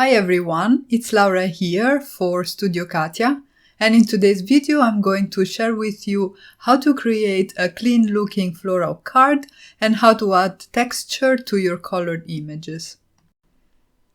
Hi everyone, it's Laura here for Studio Katia, and in today's video I'm going to share with you how to create a clean looking floral card and how to add texture to your colored images.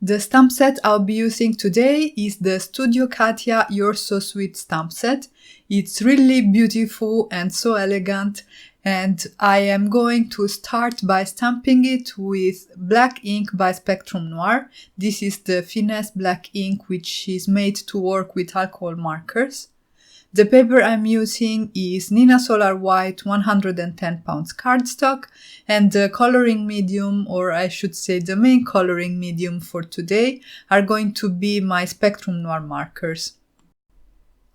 The stamp set I'll be using today is the Studio Katia You're So Sweet stamp set. It's really beautiful and so elegant, and I am going to start by stamping it with black ink by Spectrum Noir. This is the Finesse black ink, which is made to work with alcohol markers. The paper I'm using is Nina Solar White 110 pounds cardstock, and the coloring medium, or I should say the main coloring medium for today, are going to be my Spectrum Noir markers.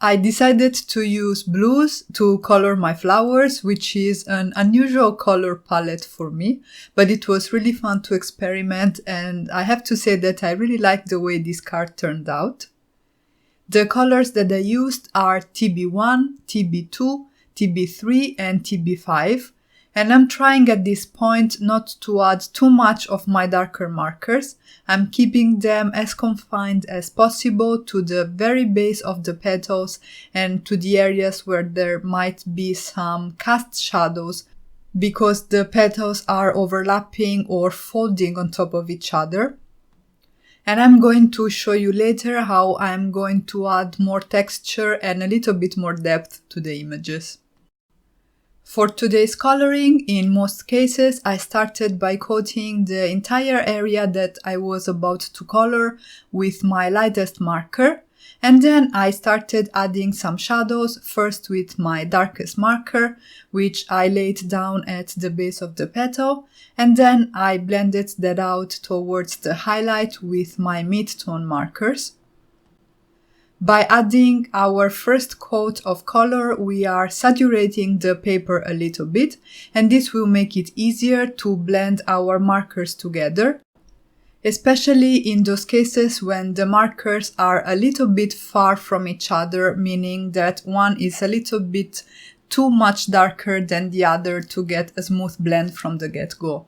I decided to use blues to color my flowers, which is an unusual color palette for me, but it was really fun to experiment, and I have to say that I really like the way this card turned out. The colors that I used are TB1, TB2, TB3 and TB5, and I'm trying at this point not to add too much of my darker markers. I'm keeping them as confined as possible to the very base of the petals and to the areas where there might be some cast shadows because the petals are overlapping or folding on top of each other. And I'm going to show you later how I'm going to add more texture and a little bit more depth to the images. For today's coloring, in most cases, I started by coating the entire area that I was about to color with my lightest marker, and then I started adding some shadows, first with my darkest marker, which I laid down at the base of the petal, and then I blended that out towards the highlight with my mid-tone markers. By adding our first coat of color, we are saturating the paper a little bit, and this will make it easier to blend our markers together, especially in those cases when the markers are a little bit far from each other, meaning that one is a little bit too much darker than the other to get a smooth blend from the get-go.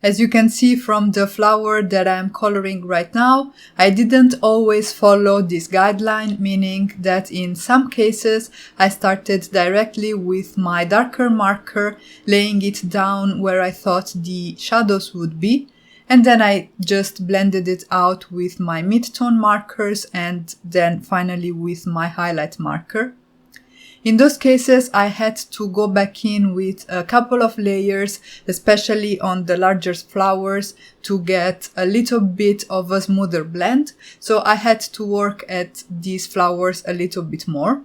As you can see from the flower that I am coloring right now, I didn't always follow this guideline, meaning that in some cases I started directly with my darker marker, laying it down where I thought the shadows would be, and then I just blended it out with my mid-tone markers and then finally with my highlight marker. In those cases, I had to go back in with a couple of layers, especially on the larger flowers, to get a little bit of a smoother blend, so I had to work at these flowers a little bit more.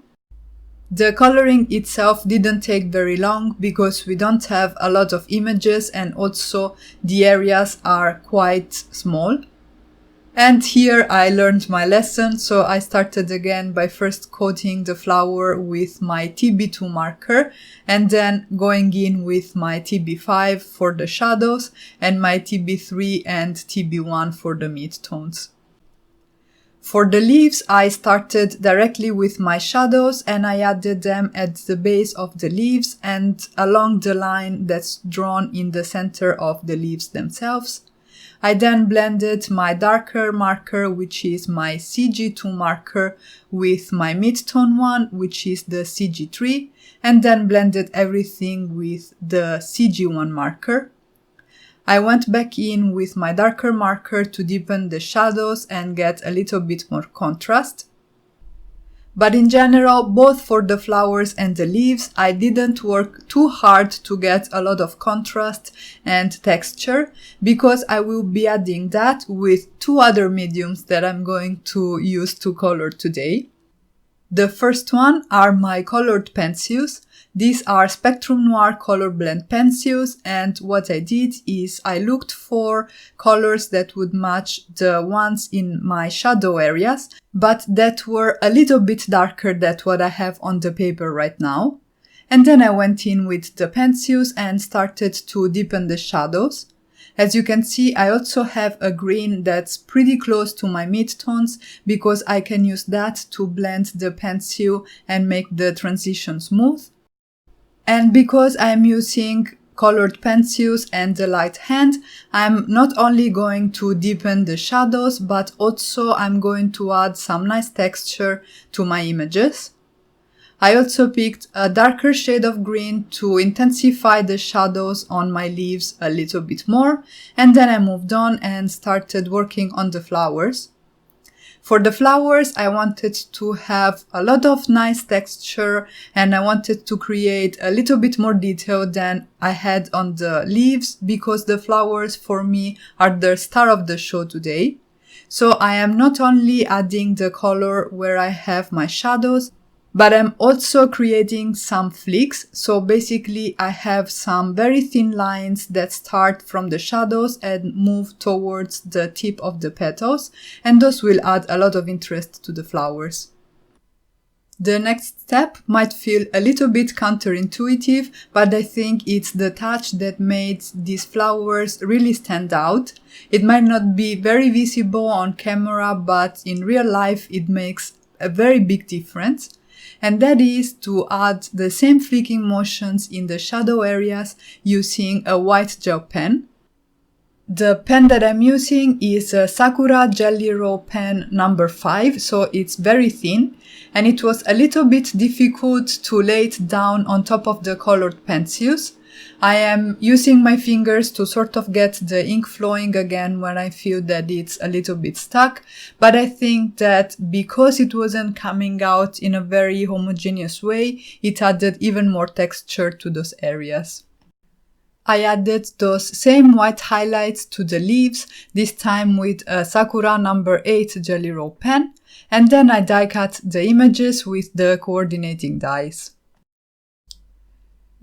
The coloring itself didn't take very long because we don't have a lot of images and also the areas are quite small. And here I learned my lesson, so I started again by first coating the flower with my TB2 marker and then going in with my TB5 for the shadows and my TB3 and TB1 for the mid-tones. For the leaves, I started directly with my shadows and I added them at the base of the leaves and along the line that's drawn in the center of the leaves themselves. I then blended my darker marker, which is my CG2 marker, with my mid-tone one, which is the CG3, and then blended everything with the CG1 marker. I went back in with my darker marker to deepen the shadows and get a little bit more contrast. But in general, both for the flowers and the leaves, I didn't work too hard to get a lot of contrast and texture because I will be adding that with two other mediums that I'm going to use to color today. The first one are my colored pencils. These are Spectrum Noir color blend pencils, and what I did is I looked for colors that would match the ones in my shadow areas, but that were a little bit darker than what I have on the paper right now. And then I went in with the pencils and started to deepen the shadows. As you can see, I also have a green that's pretty close to my mid-tones because I can use that to blend the pencil and make the transition smooth. And because I'm using colored pencils and the light hand, I'm not only going to deepen the shadows, but also I'm going to add some nice texture to my images. I also picked a darker shade of green to intensify the shadows on my leaves a little bit more, and then I moved on and started working on the flowers. For the flowers, I wanted to have a lot of nice texture and I wanted to create a little bit more detail than I had on the leaves because the flowers for me are the star of the show today. So I am not only adding the color where I have my shadows, but I'm also creating some flicks. So basically I have some very thin lines that start from the shadows and move towards the tip of the petals, and those will add a lot of interest to the flowers. The next step might feel a little bit counterintuitive, but I think it's the touch that made these flowers really stand out. It might not be very visible on camera, but in real life it makes a very big difference. And that is to add the same flicking motions in the shadow areas using a white gel pen. The pen that I'm using is a Sakura Jelly Roll pen number 5, so it's very thin, and it was a little bit difficult to lay it down on top of the colored pencils. I am using my fingers to sort of get the ink flowing again when I feel that it's a little bit stuck, but I think that because it wasn't coming out in a very homogeneous way, it added even more texture to those areas. I added those same white highlights to the leaves, this time with a Sakura number 8 Jelly Roll pen, and then I die cut the images with the coordinating dies.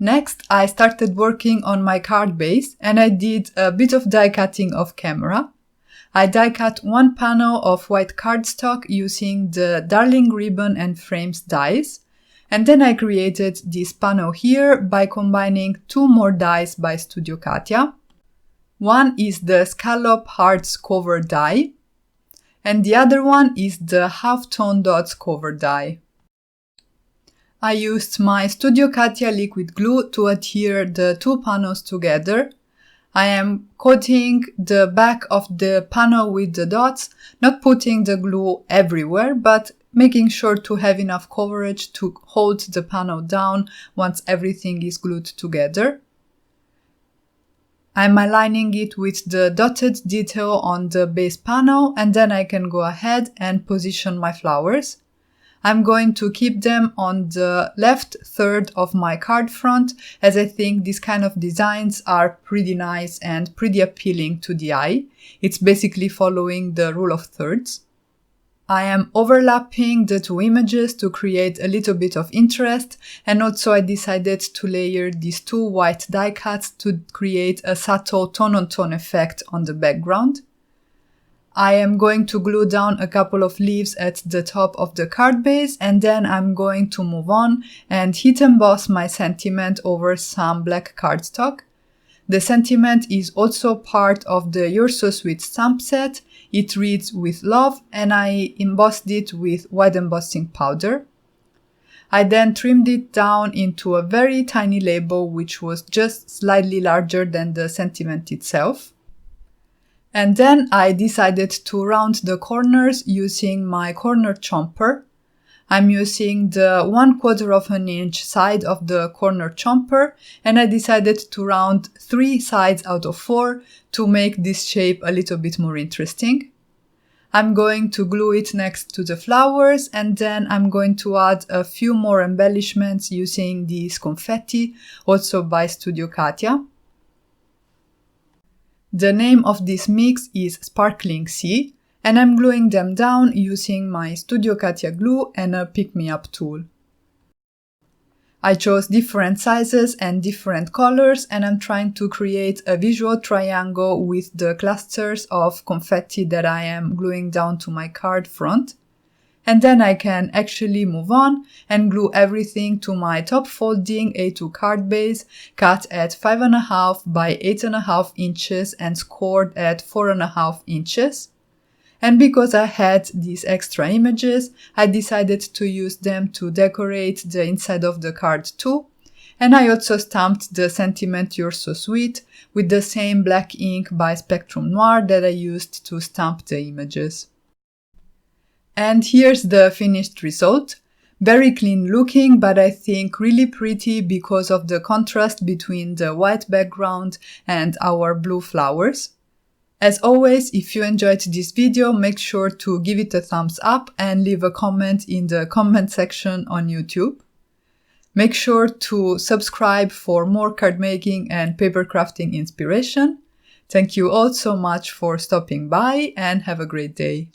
Next, I started working on my card base and I did a bit of die cutting off camera. I die cut one panel of white cardstock using the Darling Ribbon and Frames dies. And then I created this panel here by combining two more dies by Studio Katia. One is the Scallop Hearts cover die, and the other one is the Halftone Dots cover die. I used my Studio Katia liquid glue to adhere the two panels together. I am coating the back of the panel with the dots, not putting the glue everywhere, but making sure to have enough coverage to hold the panel down once everything is glued together. I'm aligning it with the dotted detail on the base panel, and then I can go ahead and position my flowers. I'm going to keep them on the left third of my card front, as I think these kind of designs are pretty nice and pretty appealing to the eye. It's basically following the rule of thirds. I am overlapping the two images to create a little bit of interest, and also I decided to layer these two white die cuts to create a subtle tone-on-tone effect on the background. I am going to glue down a couple of leaves at the top of the card base, and then I'm going to move on and heat emboss my sentiment over some black cardstock. The sentiment is also part of the You're So Sweet stamp set. It reads with love, and I embossed it with white embossing powder. I then trimmed it down into a very tiny label which was just slightly larger than the sentiment itself. And then I decided to round the corners using my corner chomper. I'm using the 1/4 of an inch side of the corner chomper, and I decided to round 3 sides out of 4 to make this shape a little bit more interesting. I'm going to glue it next to the flowers, and then I'm going to add a few more embellishments using these confetti, also by Studio Katia. The name of this mix is Sparkling Sea, and I'm gluing them down using my Studio Katia glue and a pick-me-up tool. I chose different sizes and different colors, and I'm trying to create a visual triangle with the clusters of confetti that I am gluing down to my card front. And then I can actually move on and glue everything to my top folding A2 card base, cut at 5.5 by 8.5 inches and scored at 4.5 inches. And because I had these extra images, I decided to use them to decorate the inside of the card too. And I also stamped the sentiment You're So Sweet with the same black ink by Spectrum Noir that I used to stamp the images. And here's the finished result. Very clean looking, but I think really pretty because of the contrast between the white background and our blue flowers. As always, if you enjoyed this video, make sure to give it a thumbs up and leave a comment in the comment section on YouTube. Make sure to subscribe for more card making and paper crafting inspiration. Thank you all so much for stopping by and have a great day.